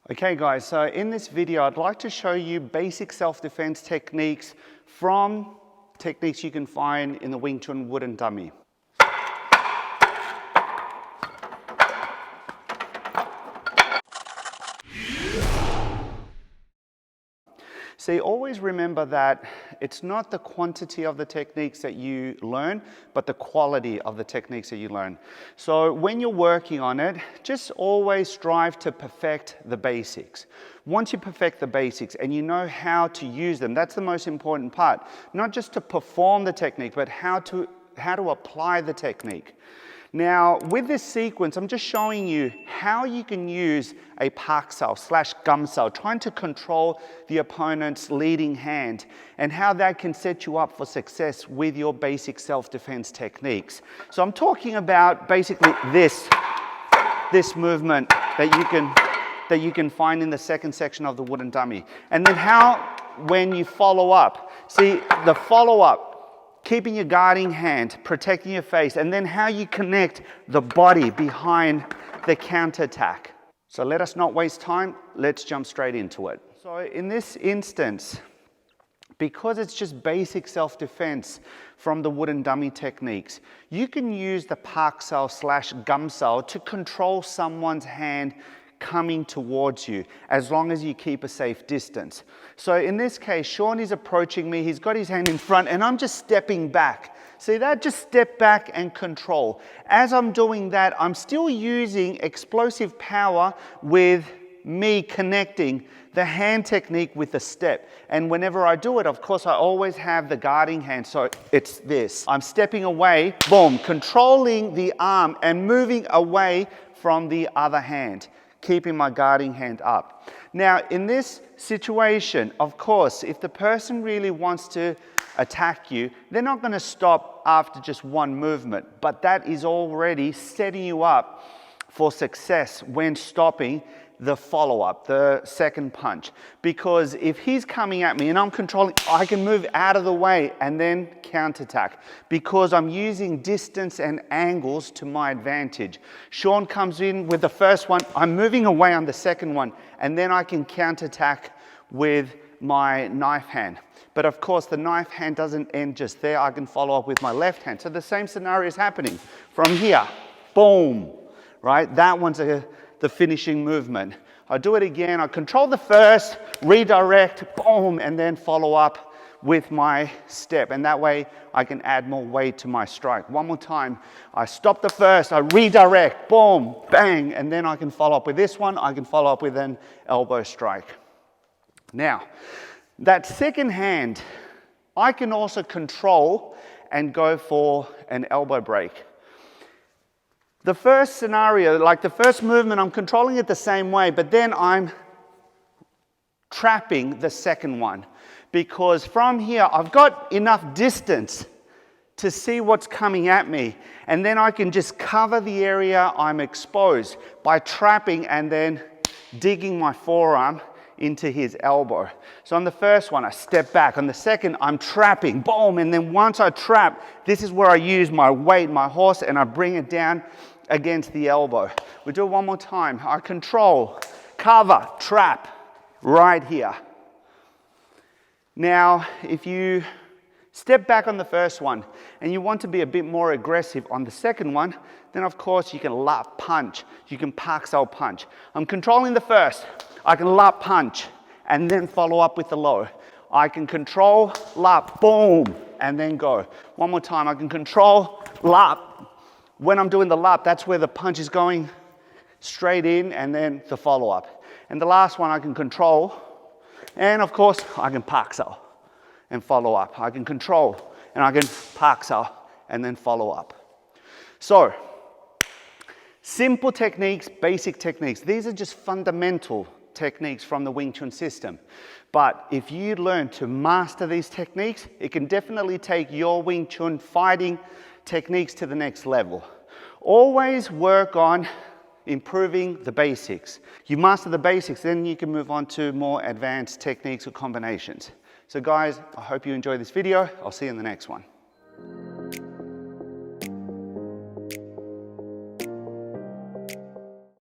Okay guys, so in this video I'd like to show you basic self-defense techniques from techniques you can find in the Wing Chun wooden dummy. See, always remember that it's not the quantity of the techniques that you learn, but the quality of the techniques that you learn. So when you're working on it, just always strive to perfect the basics. Once you perfect the basics and you know how to use them, that's the most important part. Not just to perform the technique, but how to apply the technique. Now, with this sequence, I'm just showing you how you can use a pak sao / gum sao, trying to control the opponent's leading hand, and how that can set you up for success with your basic self-defense techniques. So I'm talking about basically this movement that you can find in the second section of the wooden dummy. And then how, when you follow up, see the follow-up, keeping your guarding hand, protecting your face, and then how you connect the body behind the counterattack. So let us not waste time, let's jump straight into it. So in this instance, because it's just basic self-defense from the wooden dummy techniques, you can use the pak sao / gum sao to control someone's hand coming towards you, as long as you keep a safe distance. So in this case, Sean is approaching me, he's got his hand in front, and I'm just stepping back. See that? Just step back and control. As I'm doing that, I'm still using explosive power with me connecting the hand technique with the step. And whenever I do it, of course, I always have the guarding hand, so it's this. I'm stepping away, boom, controlling the arm and moving away from the other hand, keeping my guarding hand up. Now, in this situation, of course, if the person really wants to attack you, they're not going to stop after just one movement, but that is already setting you up for success when stopping the follow-up, the second punch. Because if he's coming at me and I'm controlling, I can move out of the way and then counterattack, because I'm using distance and angles to my advantage. Sean comes in with the first one, I'm moving away on the second one, and then I can counterattack with my knife hand. But of course, the knife hand doesn't end just there. I can follow up with my left hand. So the same scenario is happening from here, boom, right? That one's the finishing movement. I do it again, I control the first, redirect, boom, and then follow up with my step. And that way I can add more weight to my strike. One more time, I stop the first, I redirect, boom, bang, and then I can follow up with this one, I can follow up with an elbow strike. Now, that second hand, I can also control and go for an elbow break. The first scenario, like the first movement, I'm controlling it the same way, but then I'm trapping the second one, because from here I've got enough distance to see what's coming at me, and then I can just cover the area I'm exposed by trapping and then digging my forearm into his elbow. So on the first one, I step back. On the second, I'm trapping, boom, and then once I trap, this is where I use my weight, my horse, and I bring it down against the elbow. We do it one more time. I control, cover, trap, right here. Now, if you step back on the first one and you want to be a bit more aggressive on the second one, then of course you can lap punch, you can pak sao punch. I'm controlling the first, I can lap punch and then follow up with the low. I can control, lap, boom, and then go. One more time, I can control, lap. When I'm doing the lap, that's where the punch is going straight in, and then the follow-up. And the last one I can control, and of course I can pak sao and follow up. I can control and I can pak sao and then follow up. So, simple techniques, basic techniques. These are just fundamental techniques from the Wing Chun system. But if you learn to master these techniques, it can definitely take your Wing Chun fighting techniques to the next level. Always work on improving the basics. You master the basics, then you can move on to more advanced techniques or combinations. So guys, I hope you enjoyed this video. I'll see you in the next one.